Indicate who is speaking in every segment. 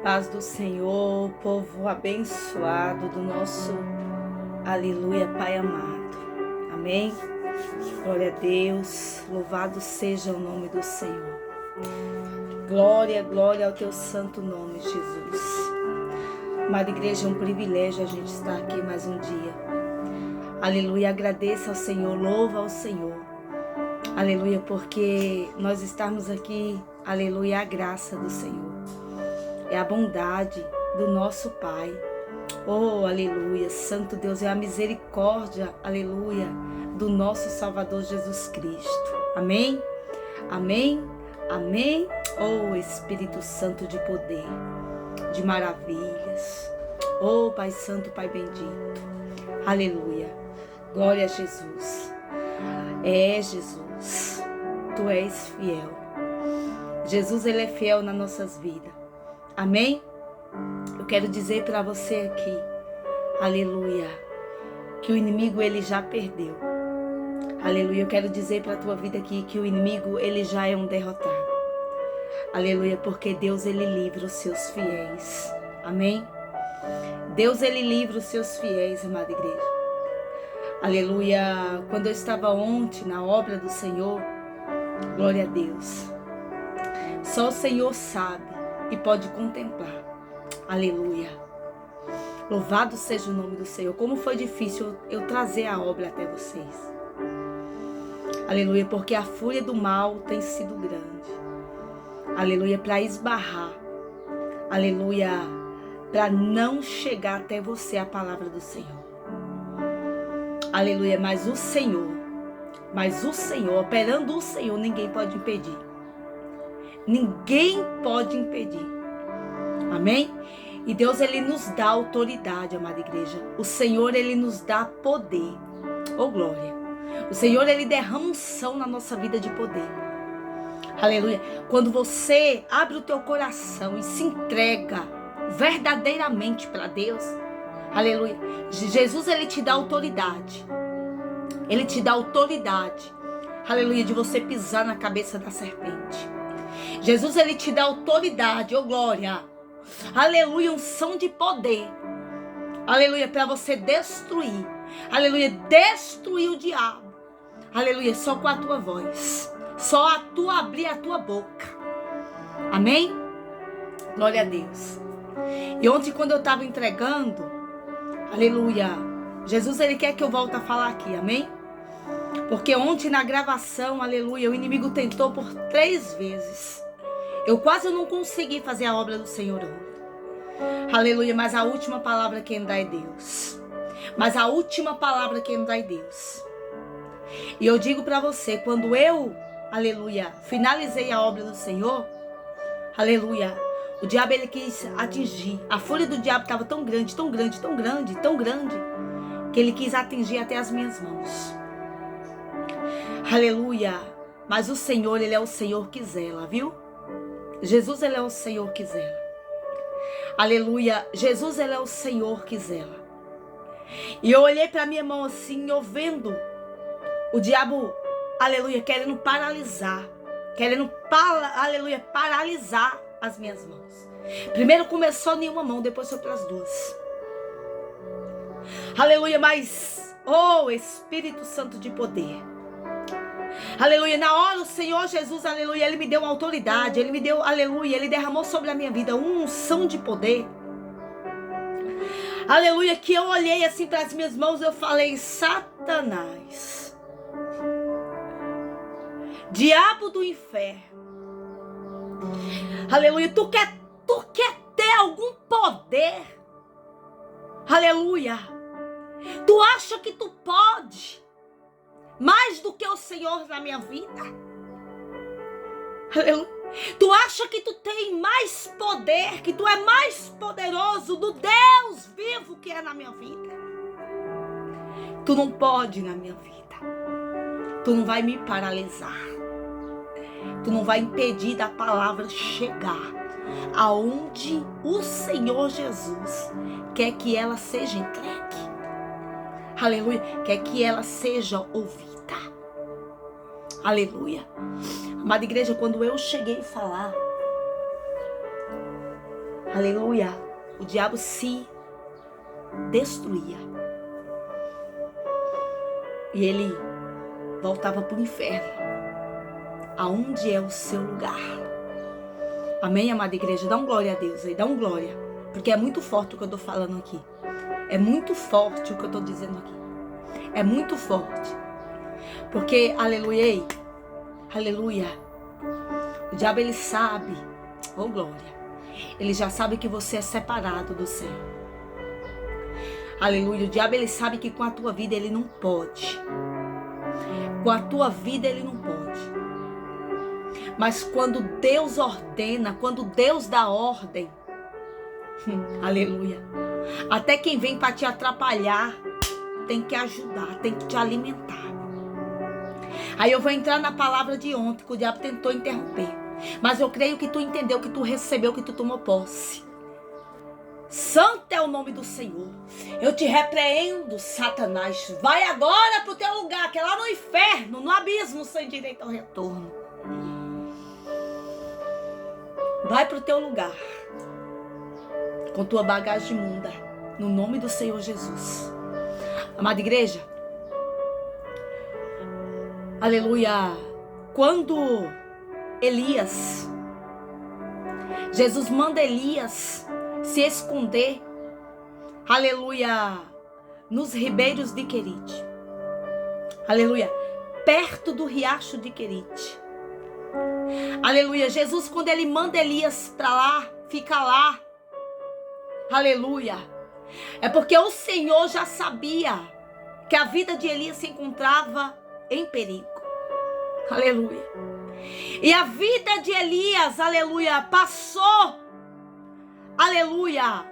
Speaker 1: Paz do Senhor, povo abençoado do nosso Aleluia, Pai amado. Amém? Glória a Deus, louvado seja o nome do Senhor. Glória, glória ao teu santo nome, Jesus. Amada igreja, é um privilégio a gente estar aqui mais um dia. Aleluia, agradeça ao Senhor, louva ao Senhor. Aleluia, porque nós estamos aqui, aleluia, a graça do Senhor. É a bondade do nosso Pai. Oh, aleluia, Santo Deus, é a misericórdia, aleluia, do nosso Salvador Jesus Cristo. Amém? Amém? Amém? Oh, Espírito Santo de poder, de maravilhas. Oh, Pai Santo, Pai bendito. Aleluia. Glória a Jesus. É, Jesus, Tu és fiel. Jesus, Ele é fiel nas nossas vidas. Amém? Eu quero dizer para você aqui, aleluia, que o inimigo ele já perdeu. Aleluia, eu quero dizer para a tua vida aqui que o inimigo ele já é um derrotado. Aleluia, porque Deus ele livra os seus fiéis. Amém? Deus ele livra os seus fiéis, amada igreja. Aleluia, quando eu estava ontem na obra do Senhor, glória a Deus. Só o Senhor sabe e pode contemplar. Aleluia. Louvado seja o nome do Senhor. Como foi difícil eu trazer a obra até vocês. Aleluia, porque a fúria do mal tem sido grande. Aleluia, para esbarrar. Aleluia, para não chegar até você a palavra do Senhor. Aleluia, mas o Senhor, operando o Senhor, ninguém pode impedir. Ninguém pode impedir. Amém? E Deus, Ele nos dá autoridade, amada igreja. O Senhor, Ele nos dá poder. Oh, glória. O Senhor, Ele derrama unção na nossa vida de poder. Aleluia. Quando você abre o teu coração e se entrega verdadeiramente para Deus. Aleluia. Jesus, Ele te dá autoridade. Ele te dá autoridade. Aleluia. De você pisar na cabeça da serpente. Jesus, Ele te dá autoridade, oh glória, aleluia, unção de poder, aleluia, para você destruir, aleluia, destruir o diabo, aleluia, só com a tua voz, só a tua abrir a tua boca, amém? Glória a Deus. E ontem quando eu estava entregando, aleluia, Jesus, Ele quer que eu volte a falar aqui, amém? Porque ontem na gravação, aleluia, o inimigo tentou por 3 vezes. Eu quase não consegui fazer a obra do Senhor ontem. Aleluia, mas a última palavra quem dá é Deus. Mas a última palavra quem dá é Deus. E eu digo para você, quando eu, aleluia, finalizei a obra do Senhor, aleluia, o diabo ele quis atingir. A fúria do diabo estava tão grande, tão grande, tão grande, tão grande, que ele quis atingir até as minhas mãos. Aleluia, mas o Senhor, Ele é o Senhor que zela, viu? Jesus, Ele é o Senhor que zela. Aleluia, Jesus, Ele é o Senhor que zela. E eu olhei para minha mão assim, eu vendo o diabo, aleluia, querendo paralisar. Aleluia, paralisar as minhas mãos. Primeiro começou em uma mão, depois foi para as 2. Aleluia, mas, oh Espírito Santo de poder. Aleluia, na hora o Senhor Jesus, aleluia, Ele me deu uma autoridade, Ele me deu, aleluia, Ele derramou sobre a minha vida uma unção de poder. Aleluia, que eu olhei assim para as minhas mãos, eu falei, Satanás, diabo do inferno, aleluia, tu quer ter algum poder, aleluia, tu acha que tu pode mais do que o Senhor na minha vida? Aleluia. Tu acha que tu tem mais poder, que tu é mais poderoso do Deus vivo que é na minha vida? Tu não pode na minha vida. Tu não vai me paralisar. Tu não vai impedir da palavra chegar aonde o Senhor Jesus quer que ela seja entregue. Aleluia, quer que ela seja ouvida. Aleluia. Amada igreja, quando eu cheguei a falar, aleluia, o diabo se destruía. E ele voltava para o inferno, aonde é o seu lugar. Amém, amada igreja? Dá um glória a Deus aí, dá um glória. Porque é muito forte o que eu estou falando aqui. É muito forte o que eu estou dizendo aqui. É muito forte. Porque, aleluia, aleluia, o diabo ele sabe, oh glória, ele já sabe que você é separado do Senhor. Aleluia, o diabo ele sabe que com a tua vida ele não pode. Com a tua vida ele não pode. Mas quando Deus ordena, quando Deus dá ordem, aleluia, até quem vem para te atrapalhar tem que ajudar, tem que te alimentar. Aí eu vou entrar na palavra de ontem, que o diabo tentou interromper. Mas eu creio que tu entendeu, que tu recebeu, que tu tomou posse. Santo é o nome do Senhor. Eu te repreendo, Satanás. Vai agora pro teu lugar, que é lá no inferno, no abismo, sem direito ao retorno. Vai pro teu lugar, com tua bagagem imunda, no nome do Senhor Jesus. Amada igreja, aleluia, quando Elias, Jesus manda Elias se esconder, aleluia, nos ribeiros de Querite, aleluia, perto do riacho de Querite, aleluia. Jesus, quando ele manda Elias para lá, fica lá, aleluia, é porque o Senhor já sabia que a vida de Elias se encontrava em perigo, aleluia. E a vida de Elias, aleluia, passou, aleluia,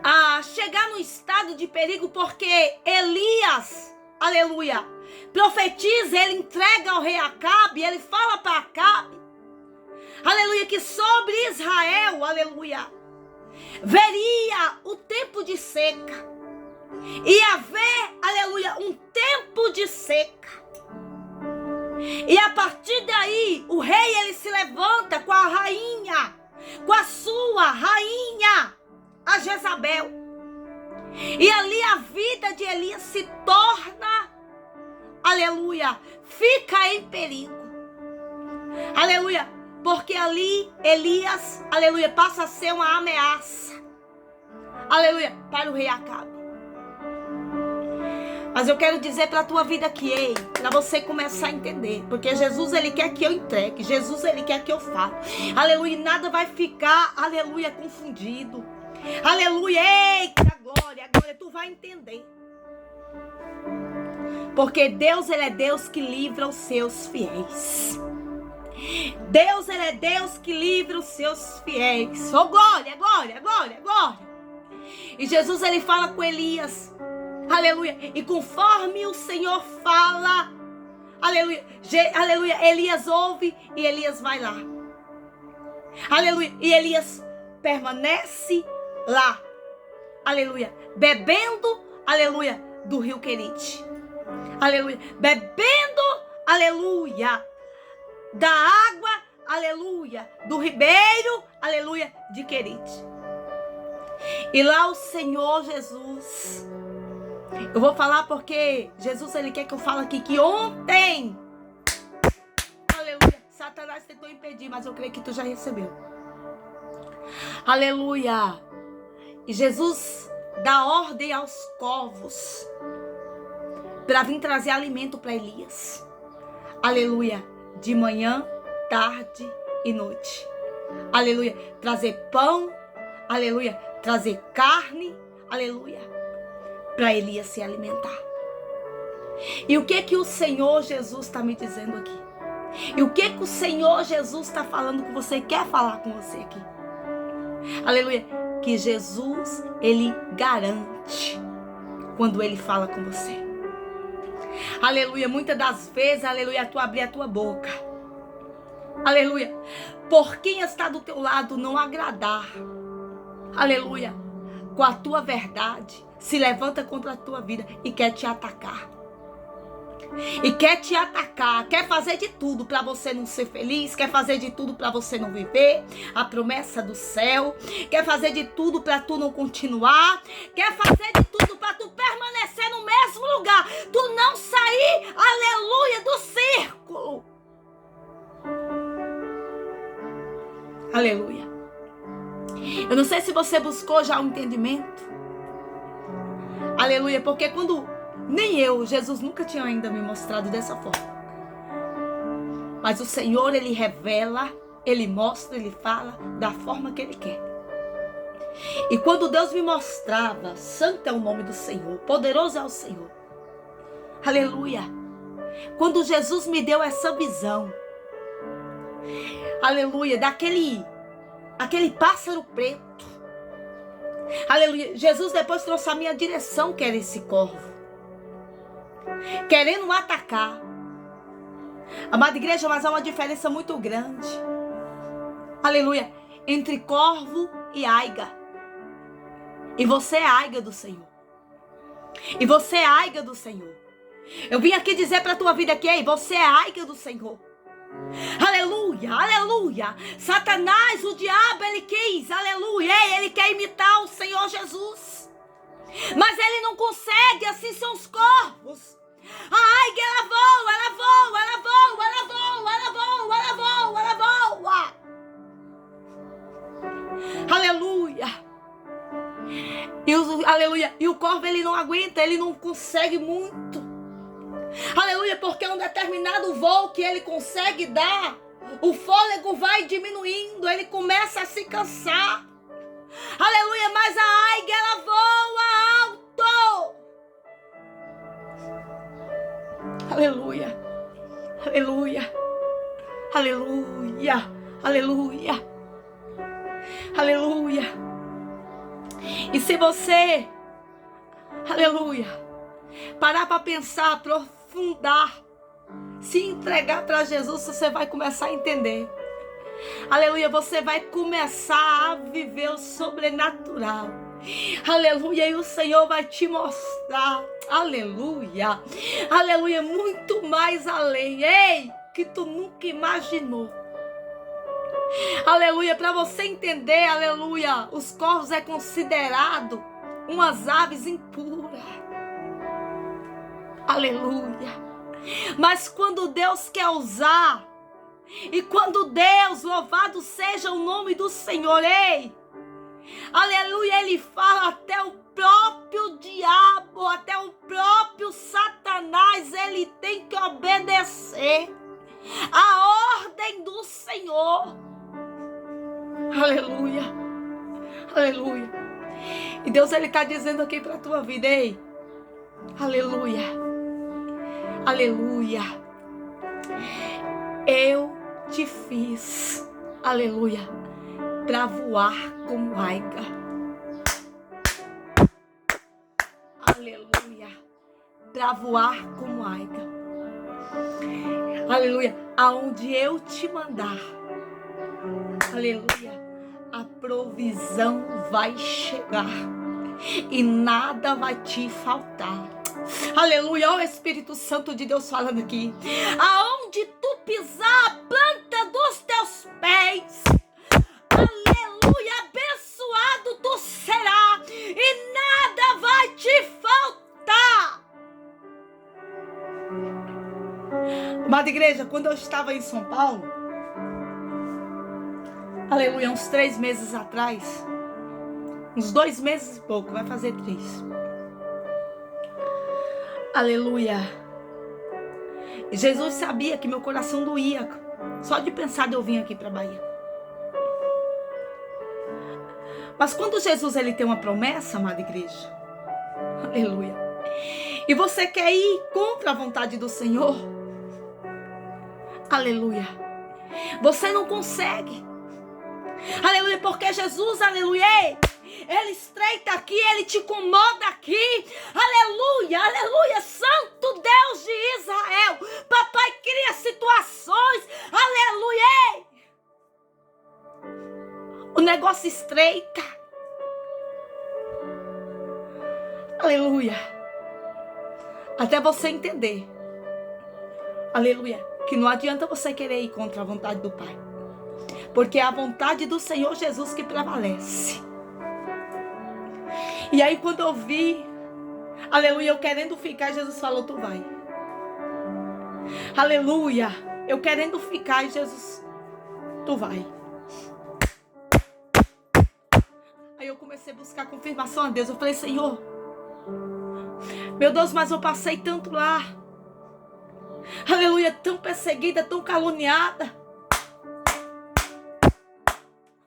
Speaker 1: a chegar no estado de perigo, porque Elias, aleluia, profetiza, ele entrega ao rei Acabe, ele fala para Acabe, aleluia, que sobre Israel, aleluia, veria o tempo de seca. Ia haver, aleluia, um tempo de seca. E a partir daí, o rei ele se levanta com a rainha, com a sua rainha, a Jezabel. E ali a vida de Elias se torna, aleluia, fica em perigo. Aleluia, porque ali Elias, aleluia, passa a ser uma ameaça, aleluia, para o rei Acabe. Mas eu quero dizer para a tua vida aqui, ei, para você começar a entender. Porque Jesus, ele quer que eu entregue. Jesus, ele quer que eu fale. Aleluia, e nada vai ficar, aleluia, confundido. Aleluia, eita, glória, tu vai entender. Porque Deus, ele é Deus que livra os seus fiéis. Deus, ele é Deus que livra os seus fiéis. Oh, glória, glória, glória, glória. E Jesus, ele fala com Elias, aleluia, e conforme o Senhor fala, aleluia, aleluia, Elias ouve e Elias vai lá, aleluia, e Elias permanece lá, aleluia, bebendo, aleluia, do rio Querite, aleluia, bebendo, aleluia, da água, aleluia, do ribeiro, aleluia, de Querite. E lá o Senhor Jesus, eu vou falar porque Jesus, ele quer que eu fale aqui que ontem, aleluia, Satanás tentou impedir, mas eu creio que tu já recebeu. Aleluia. E Jesus dá ordem aos corvos para vir trazer alimento para Elias. Aleluia. De manhã, tarde e noite. Aleluia. Trazer pão, aleluia, trazer carne, aleluia, para Elias se alimentar. E o que o Senhor Jesus está me dizendo aqui? E o que o Senhor Jesus está falando com você, quer falar com você aqui? Aleluia, que Jesus, ele garante quando ele fala com você. Aleluia, muitas das vezes, aleluia, tu abrir a tua boca, aleluia, por quem está do teu lado não agradar, aleluia, com a tua verdade, se levanta contra a tua vida e quer te atacar. e quer te atacar, quer fazer de tudo para você não ser feliz, quer fazer de tudo para você não viver a promessa do céu, quer fazer de tudo para tu não continuar, quer fazer de tudo para tu permanecer no mesmo lugar, tu não sair, aleluia, do círculo. Aleluia. Eu não sei se você buscou já o entendimento. Aleluia, porque nem eu, Jesus nunca tinha ainda me mostrado dessa forma. Mas o Senhor, Ele revela, Ele mostra, Ele fala da forma que Ele quer. E quando Deus me mostrava, santo é o nome do Senhor, poderoso é o Senhor. Aleluia. Quando Jesus me deu essa visão, aleluia, aquele pássaro preto. Aleluia. Jesus depois trouxe a minha direção, que era esse corvo, querendo atacar. Amada igreja, mas há uma diferença muito grande, aleluia, entre corvo e aiga. E você é aiga do Senhor. E você é aiga do Senhor. Eu vim aqui dizer para a tua vida que, ei, você é aiga do Senhor. Aleluia, aleluia. Satanás, o diabo, ele quis, aleluia, ele quer imitar o Senhor Jesus, mas ele não consegue. Assim são os corvos. A águia, ela voa, ela voa, ela voa, ela voa, ela voa, ela voa, ela voa. Aleluia. Aleluia. E o corvo, ele não aguenta, ele não consegue muito. Aleluia, porque é um determinado voo que ele consegue dar, o fôlego vai diminuindo, ele começa a se cansar. Aleluia, mas a águia, ela voa alto. Aleluia, aleluia, aleluia, aleluia, aleluia. E se você, aleluia, parar para pensar, aprofundar, se entregar para Jesus, você vai começar a entender. Aleluia, você vai começar a viver o sobrenatural. Aleluia, e o Senhor vai te mostrar, aleluia, aleluia, muito mais além, ei, que tu nunca imaginou. Aleluia, para você entender, aleluia, os corvos é considerado umas aves impuras. Aleluia. Mas quando Deus quer usar, e quando Deus, louvado seja o nome do Senhor, ei, aleluia, Ele fala até o próprio diabo, até o próprio Satanás, ele tem que obedecer a ordem do Senhor. Aleluia, aleluia. E Deus, Ele está dizendo aqui para a tua vida, ei, aleluia, aleluia, eu te fiz, aleluia, para voar como águia, aleluia, para voar como águia, aleluia, aonde eu te mandar, aleluia, a provisão vai chegar e nada vai te faltar. Aleluia, o Espírito Santo de Deus falando aqui. Aonde tu pisar a planta dos teus pés, aleluia, abençoado tu será e nada vai te faltar. Amada igreja, quando eu estava em São Paulo, aleluia, uns 3 meses atrás, uns 2 meses e pouco, vai fazer 3. Aleluia. Jesus sabia que meu coração doía só de pensar de eu vir aqui para a Bahia. Mas quando Jesus, ele tem uma promessa, amada igreja, aleluia, e você quer ir contra a vontade do Senhor, aleluia, você não consegue. Aleluia, porque Jesus, aleluia, Ele estreita aqui, Ele te incomoda aqui. Aleluia, aleluia, Santo Deus de Israel. Papai cria situações, aleluia. O negócio estreita. Aleluia. Até você entender Aleluia. Que não adianta você querer ir contra a vontade do Pai. Porque é a vontade do Senhor Jesus que prevalece. E aí quando eu vi, aleluia, eu querendo ficar, Jesus falou, tu vai. Aleluia. Eu querendo ficar e Jesus, tu vai. Aí eu comecei a buscar confirmação a Deus. Eu falei, Senhor, meu Deus, mas eu passei tanto lá. Aleluia, tão perseguida, tão caluniada.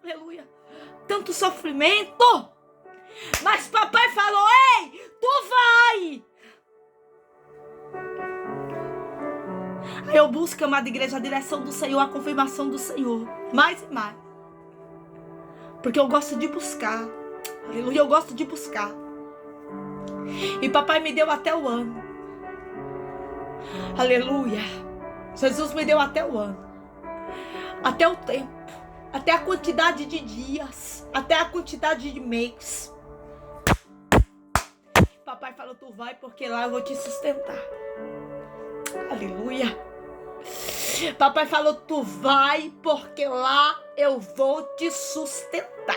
Speaker 1: Aleluia, tanto sofrimento. Mas papai falou, ei, tu vai. Aí eu busco, amada igreja, a direção do Senhor, a confirmação do Senhor. Mais e mais. Porque eu gosto de buscar. Aleluia, eu gosto de buscar. E papai me deu até o ano. Aleluia. Jesus me deu até o ano. Até o tempo. Até a quantidade de dias. Até a quantidade de meses. Papai falou, tu vai porque lá eu vou te sustentar. Aleluia. Papai falou, tu vai porque lá eu vou te sustentar.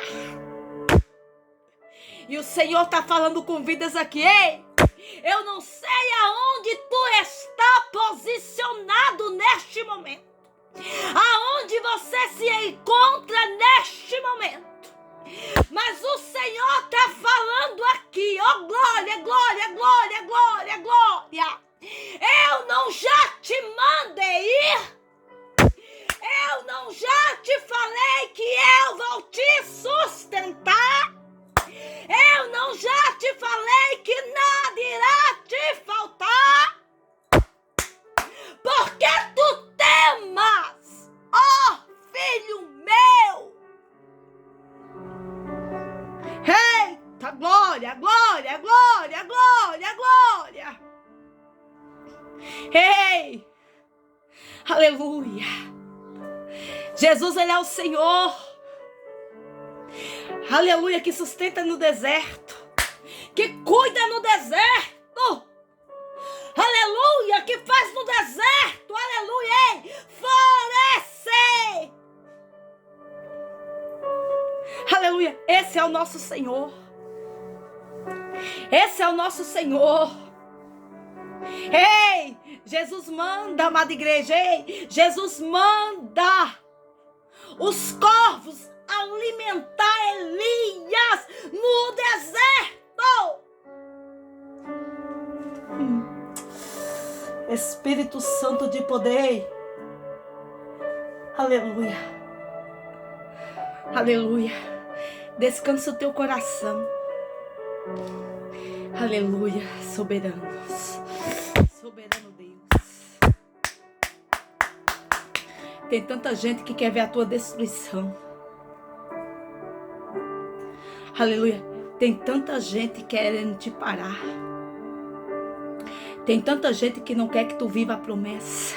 Speaker 1: E o Senhor está falando com vidas aqui. Ei, eu não sei aonde tu está posicionado neste momento. Aonde você se encontra neste momento. Mas o Senhor está falando aqui. Oh, glória, glória, glória, glória, glória. Eu não já te mandei ir? Eu não já te falei que eu vou te sustentar? Eu não já te falei que nada irá te faltar? Por que tu temas, ó filho meu? Eita, glória, glória, glória, glória, glória. Ei, aleluia. Jesus, ele é o Senhor. Aleluia, que sustenta no deserto, que cuida no deserto. Aleluia, que faz no deserto. Aleluia, florescer. Aleluia, esse é o nosso Senhor. Esse é o nosso Senhor. Ei, Jesus manda, amada igreja. Ei, Jesus manda os corvos alimentar Elias no deserto. Espírito Santo de poder. Aleluia. Aleluia. Descansa o teu coração. Aleluia. Soberanos. Soberano Deus. Tem tanta gente que quer ver a tua destruição. Aleluia. Tem tanta gente querendo te parar. Tem tanta gente que não quer que tu viva a promessa.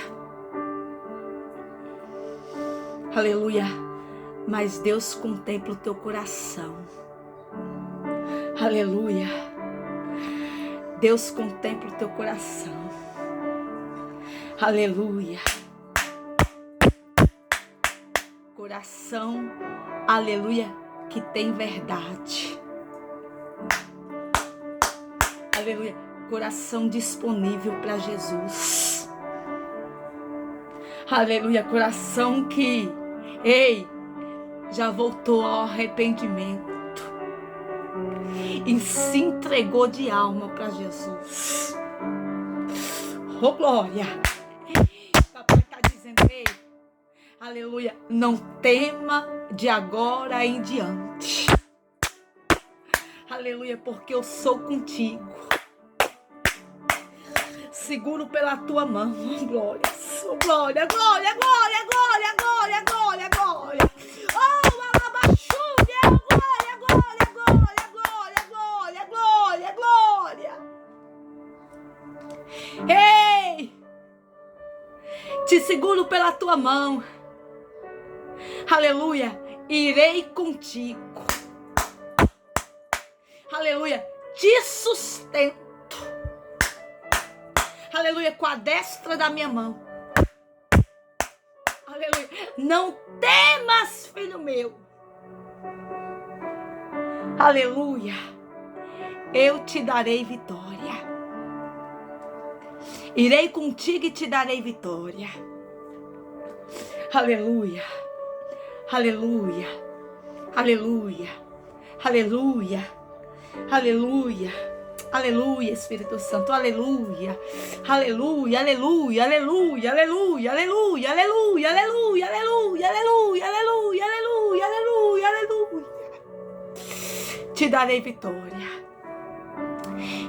Speaker 1: Aleluia. Mas Deus contempla o teu coração. Aleluia. Deus contempla o teu coração. Aleluia. Coração, aleluia, que tem verdade. Aleluia. Coração disponível para Jesus. Aleluia. Coração que, ei, já voltou ao arrependimento e se entregou de alma para Jesus. Oh, glória. Papai está dizendo, ei, aleluia, não tema de agora em diante. Aleluia, porque eu sou contigo. Seguro pela tua mão. Oh, glória, oh, glória, glória, glória, glória, glória, glória, glória. Oh, alabaxúria, glória, glória, glória, glória, glória, glória, glória. Ei, te seguro pela tua mão. Aleluia, irei contigo. Aleluia, te sustento. Aleluia, com a destra da minha mão. Aleluia. Não temas, filho meu. Aleluia. Eu te darei vitória. Irei contigo e te darei vitória. Aleluia. Aleluia. Aleluia. Aleluia. Aleluia. Aleluia, Espírito Santo. Aleluia. Aleluia. Aleluia. Aleluia. Aleluia. Aleluia. Aleluia. Aleluia. Aleluia. Aleluia. Aleluia. Aleluia. Aleluia. Aleluia. Te darei vitória.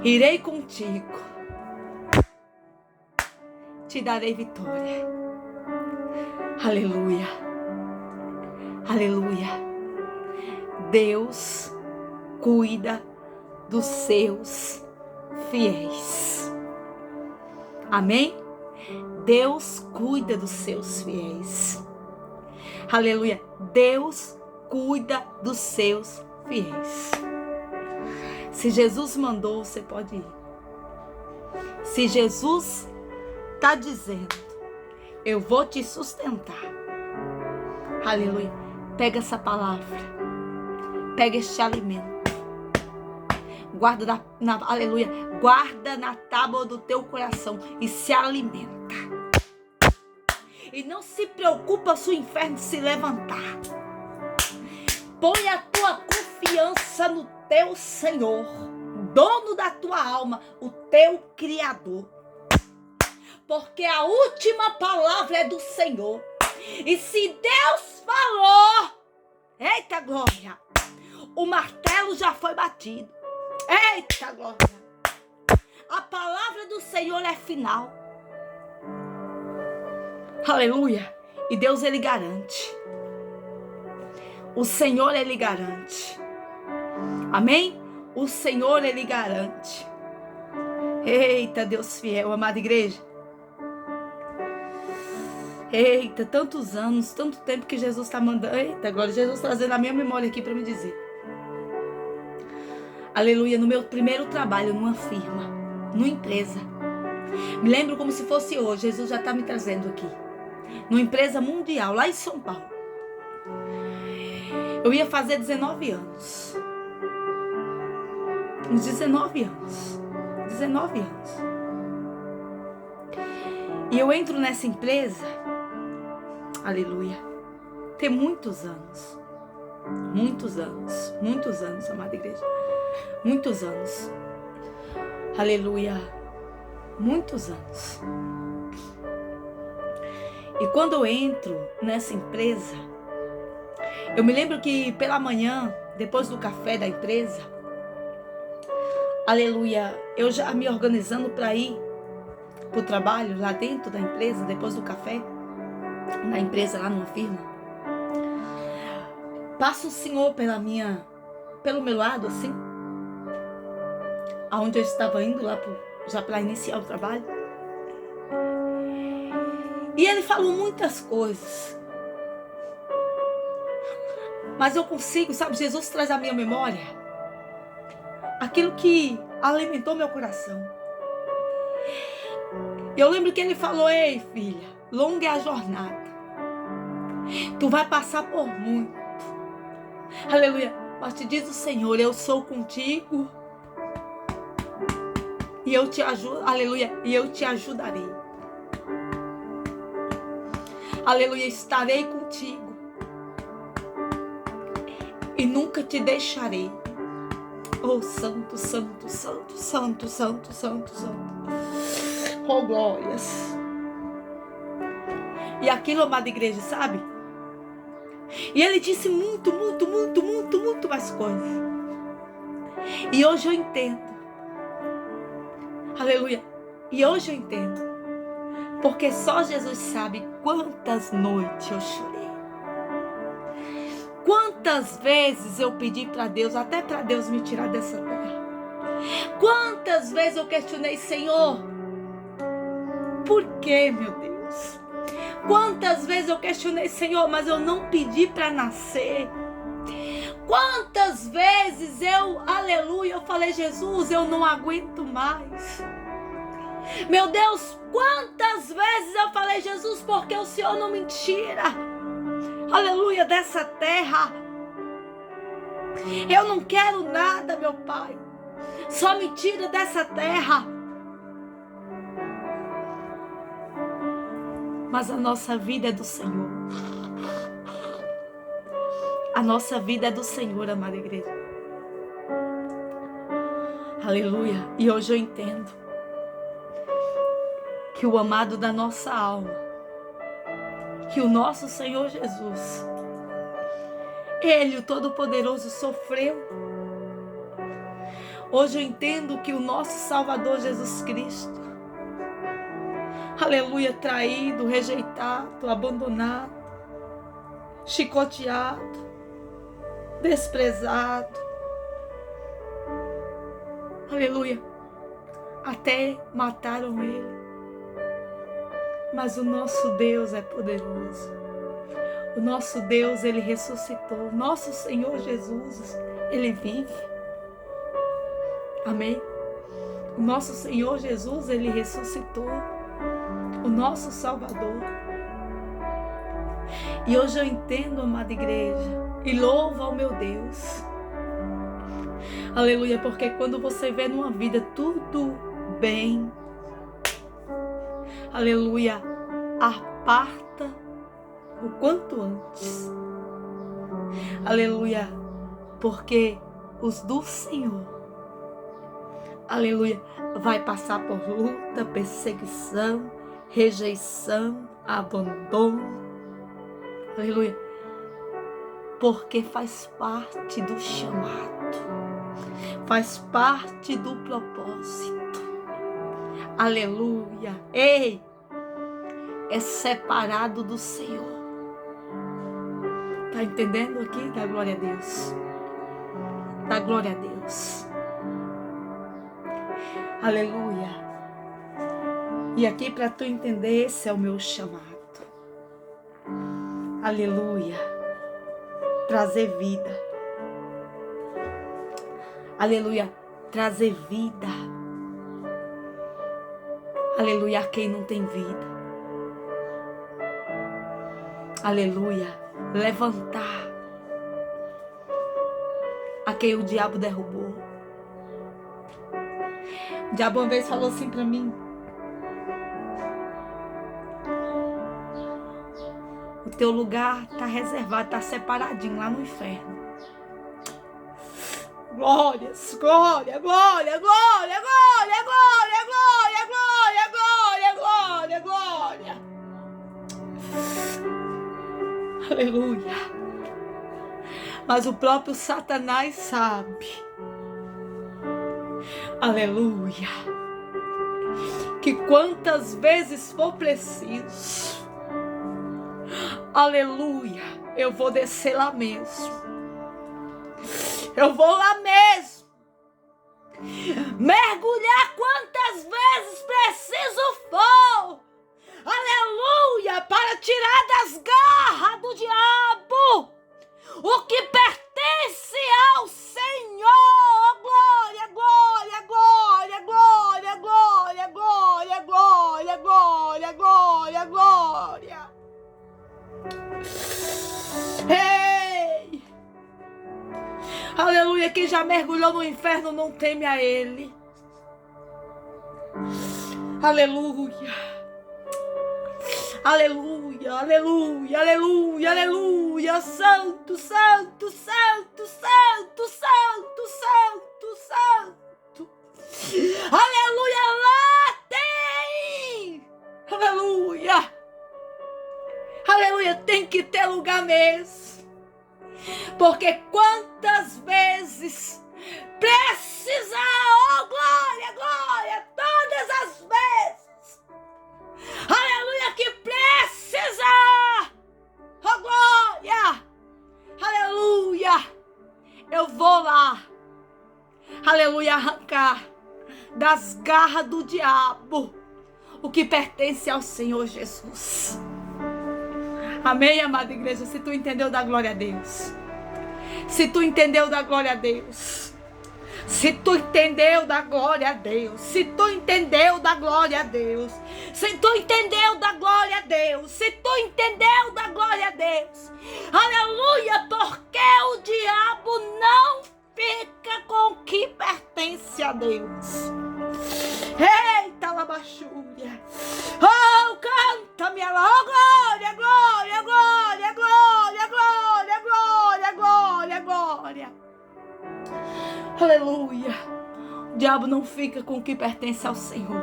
Speaker 1: Irei contigo. Te darei vitória. Aleluia. Aleluia. Deus cuida dos seus fiéis. Amém? Deus cuida dos seus fiéis. Aleluia. Deus cuida dos seus fiéis. Se Jesus mandou, você pode ir. Se Jesus está dizendo, eu vou te sustentar. Aleluia. Pega essa palavra. Pega este alimento. Guarda aleluia. Guarda na tábua do teu coração e se alimenta. E não se preocupa se o inferno se levantar. Põe a tua confiança no teu Senhor, dono da tua alma, o teu Criador. Porque a última palavra é do Senhor. E se Deus falou, eita glória, o martelo já foi batido. Eita glória. A palavra do Senhor é final. Aleluia. E Deus, Ele garante. O Senhor, Ele garante. Amém? O Senhor, Ele garante. Eita, Deus fiel, amada igreja. Eita, tantos anos, tanto tempo que Jesus está mandando. Eita, agora Jesus trazendo a minha memória aqui para me dizer. Aleluia, no meu primeiro trabalho, numa firma, numa empresa. Me lembro como se fosse hoje, Jesus já está me trazendo aqui. Numa empresa mundial, lá em São Paulo. Eu ia fazer 19 anos. Uns 19 anos. 19 anos. E eu entro nessa empresa, aleluia, tem muitos anos. Muitos anos. Muitos anos, amada igreja. Muitos anos. Aleluia. Muitos anos. E quando eu entro nessa empresa, eu me lembro que pela manhã, depois do café da empresa, aleluia, eu já me organizando para ir para o trabalho lá dentro da empresa, depois do café, na empresa lá numa firma. Passa o Senhor pelo meu lado assim, aonde eu estava indo lá já para iniciar o trabalho. E Ele falou muitas coisas. Mas eu consigo, sabe, Jesus traz à minha memória aquilo que alimentou meu coração. E eu lembro que Ele falou, ei filha, longa é a jornada. Tu vai passar por muito. Aleluia. Mas te diz o Senhor, eu sou contigo. E eu te ajudo, aleluia, e eu te ajudarei. Aleluia, estarei contigo. E nunca te deixarei. Oh, santo, santo, santo, santo, santo, santo, santo. Oh, glórias. E aquilo, amada igreja, sabe? E Ele disse muito, muito, muito, muito, muito mais coisas. E hoje eu entendo. Aleluia. E hoje eu entendo. Porque só Jesus sabe quantas noites eu chorei. Quantas vezes eu pedi para Deus, até para Deus me tirar dessa terra. Quantas vezes eu questionei, Senhor, por que, meu Deus? Quantas vezes eu questionei, Senhor, mas eu não pedi para nascer. Quantas vezes aleluia, eu falei, Jesus, eu não aguento mais. Meu Deus, quantas vezes eu falei, Jesus, porque o Senhor não me tira, aleluia, dessa terra. Eu não quero nada, meu Pai, só me tira dessa terra. Mas a nossa vida é do Senhor. A nossa vida é do Senhor, amada igreja. Aleluia. E hoje eu entendo que o amado da nossa alma, que o nosso Senhor Jesus, Ele, o Todo-Poderoso, sofreu. Hoje eu entendo que o nosso Salvador Jesus Cristo, aleluia, traído, rejeitado, abandonado, chicoteado, desprezado, aleluia, até mataram ele. Mas o nosso Deus é poderoso. O nosso Deus, Ele ressuscitou. Nosso Senhor Jesus, Ele vive. Amém? O nosso Senhor Jesus, Ele ressuscitou. O nosso Salvador. E hoje eu entendo, amada igreja, e louvo ao meu Deus. Aleluia, porque quando você vê numa vida tudo bem, aleluia, aparta o quanto antes. Aleluia, porque os do Senhor, aleluia, vai passar por luta, perseguição, rejeição, abandono. Aleluia, porque faz parte do chamado, faz parte do propósito. Aleluia, ei, é separado do Senhor. Tá entendendo aqui? Dá glória a Deus. Dá glória a Deus. Aleluia. E aqui para tu entender, esse é o meu chamado. Aleluia. Trazer vida. Aleluia. Trazer vida. Aleluia. A quem não tem vida. Aleluia. Levantar a quem o diabo derrubou. O diabo uma vez falou assim para mim: o teu lugar está reservado, está separadinho lá no inferno. Glórias, glória, glória, glória, glória, glória, glória, glória, glória, glória, glória. Aleluia. Mas o próprio Satanás sabe, aleluia, que quantas vezes for preciso, aleluia, eu vou descer lá mesmo. Eu vou lá mesmo. Mergulhar quantas vezes preciso for. Aleluia, para tirar das garras do diabo o que pertence ao Senhor. Glória, glória, glória, glória, glória, glória, glória, glória, glória, glória. Ei! Aleluia, quem já mergulhou no inferno não teme a ele. Aleluia. Aleluia, aleluia, aleluia, aleluia. Santo, santo, santo, santo, santo, santo, santo. Aleluia, lá tem. Aleluia. Aleluia, tem que ter lugar mesmo. Porque quantas vezes precisar, oh glória, glória, todas as vezes. Aleluia, que precisa, oh glória, aleluia, eu vou lá, aleluia, arrancar das garras do diabo o que pertence ao Senhor Jesus. Amém, amada igreja? Se tu entendeu, dá glória a Deus. Se tu entendeu, dá glória a Deus. Se tu entendeu, dá glória a Deus. Se tu entendeu, dá glória a Deus. Se tu entendeu, dá glória a Deus. Se tu entendeu, dá glória a Deus. Aleluia, porque o diabo não fica com o que pertence a Deus. Eita, labachúria. Oh, canta, minha glória, glória, glória, glória, glória, glória, glória, glória. Aleluia. O diabo não fica com o que pertence ao Senhor.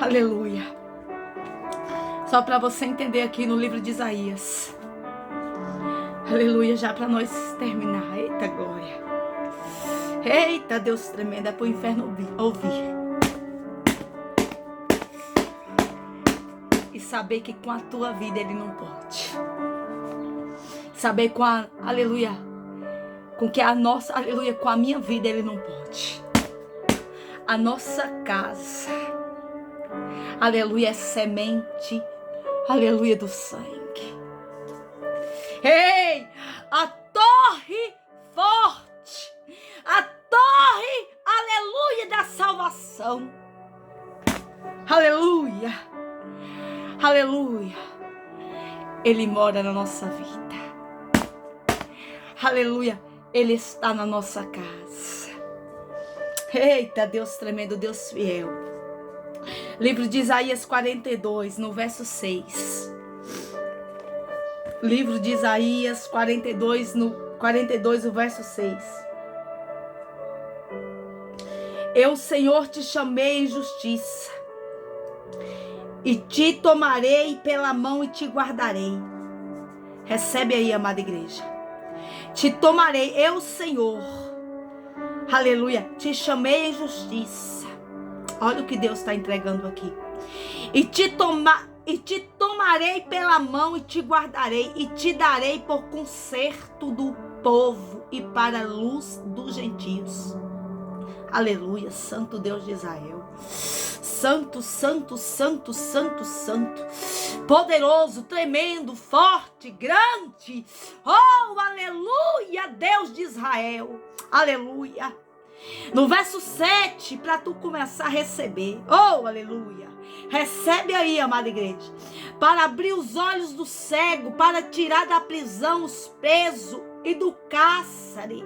Speaker 1: Aleluia. Só para você entender aqui no livro de Isaías. Aleluia, já para nós terminar. Eita, glória. Eita, Deus tremendo, é para o inferno ouvir. E saber que com a tua vida ele não pode. Saber com a, aleluia, com que a nossa, aleluia, com a minha vida ele não pode. A nossa casa, aleluia, é semente, aleluia, do sangue. Ei, a torre forte, a torre, aleluia, da salvação. Aleluia, aleluia. Ele mora na nossa vida. Aleluia, ele está na nossa casa. Eita, Deus tremendo, Deus fiel. Livro de Isaías 42, no verso 6. Livro de Isaías 42, no verso 6. Eu, Senhor, te chamei em justiça, e te tomarei pela mão e te guardarei. Recebe aí, amada igreja. Te tomarei, eu, Senhor, aleluia, te chamei em justiça. Olha o que Deus está entregando aqui. E te tomarei pela mão e te guardarei, e te darei por conserto do povo e para a luz dos gentios. Aleluia, Santo Deus de Israel. Santo, santo, santo, santo, santo. Poderoso, tremendo, forte, grande. Oh, aleluia, Deus de Israel. Aleluia. No verso 7, para tu começar a receber. Oh, aleluia. Recebe aí, amada igreja. Para abrir os olhos do cego, para tirar da prisão os presos e do cárcere.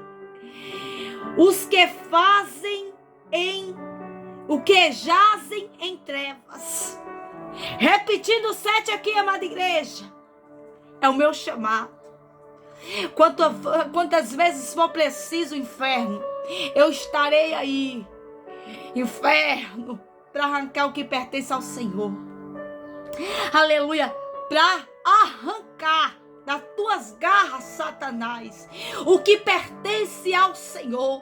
Speaker 1: Os que fazem o que jazem em trevas. Repetindo o 7 aqui, amada igreja. É o meu chamado. Quantas vezes for preciso, inferno, eu estarei aí. Inferno, para arrancar o que pertence ao Senhor. Aleluia, para arrancar das tuas garras, Satanás, o que pertence ao Senhor.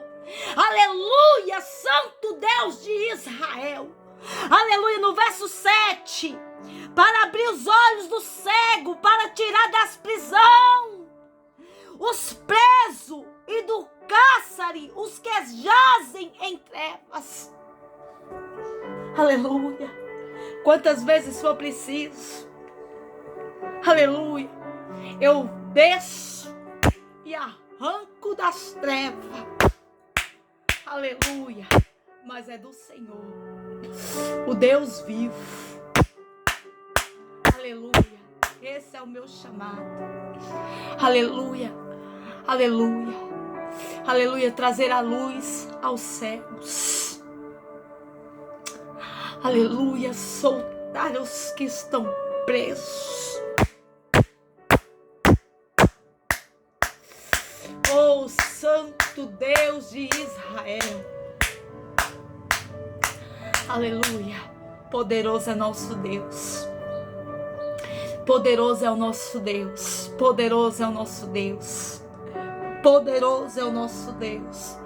Speaker 1: Aleluia, Santo Deus de Israel. Aleluia, no verso 7. Para abrir os olhos do cego, para tirar das prisão os presos e do cárcere, os que jazem em trevas. Aleluia. Quantas vezes for preciso. Aleluia. Eu desço e arranco das trevas. Aleluia. Mas é do Senhor, o Deus vivo. Aleluia. Esse é o meu chamado. Aleluia. Aleluia. Aleluia. Trazer a luz aos cegos. Aleluia. Soltar os que estão presos. Oh, Santo Deus de Israel. Aleluia. Poderoso é nosso Deus. Poderoso é o nosso Deus. Poderoso é o nosso Deus. Poderoso é o nosso Deus.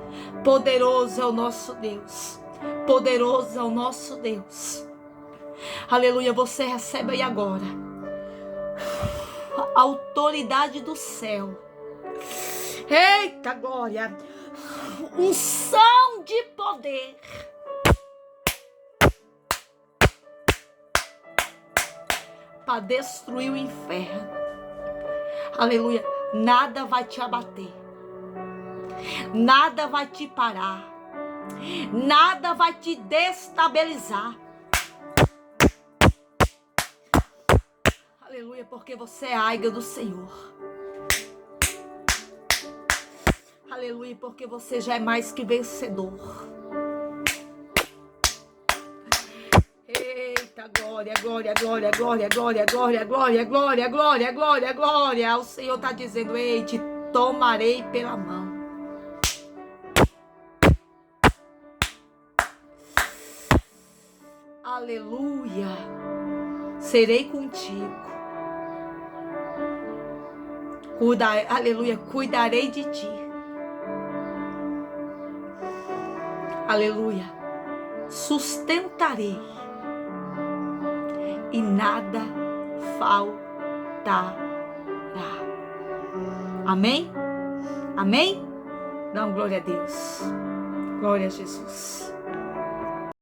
Speaker 1: Poderoso é o nosso Deus. Poderoso é o nosso Deus. Aleluia. Você recebe aí agora a autoridade do céu. Eita glória. Unção de poder. Para destruir o inferno. Aleluia. Nada vai te abater. Nada vai te parar. Nada vai te destabilizar. Aleluia, porque você é a águia do Senhor. Aleluia, porque você já é mais que vencedor. Eita, glória, glória, glória, glória, glória, glória, glória, glória, glória, glória, glória. O Senhor está dizendo, ei, te tomarei pela mão. Aleluia. Serei contigo. Aleluia, cuidarei de ti. Aleluia, sustentarei e nada faltará. Amém? Amém? Dá glória a Deus. Glória a Jesus.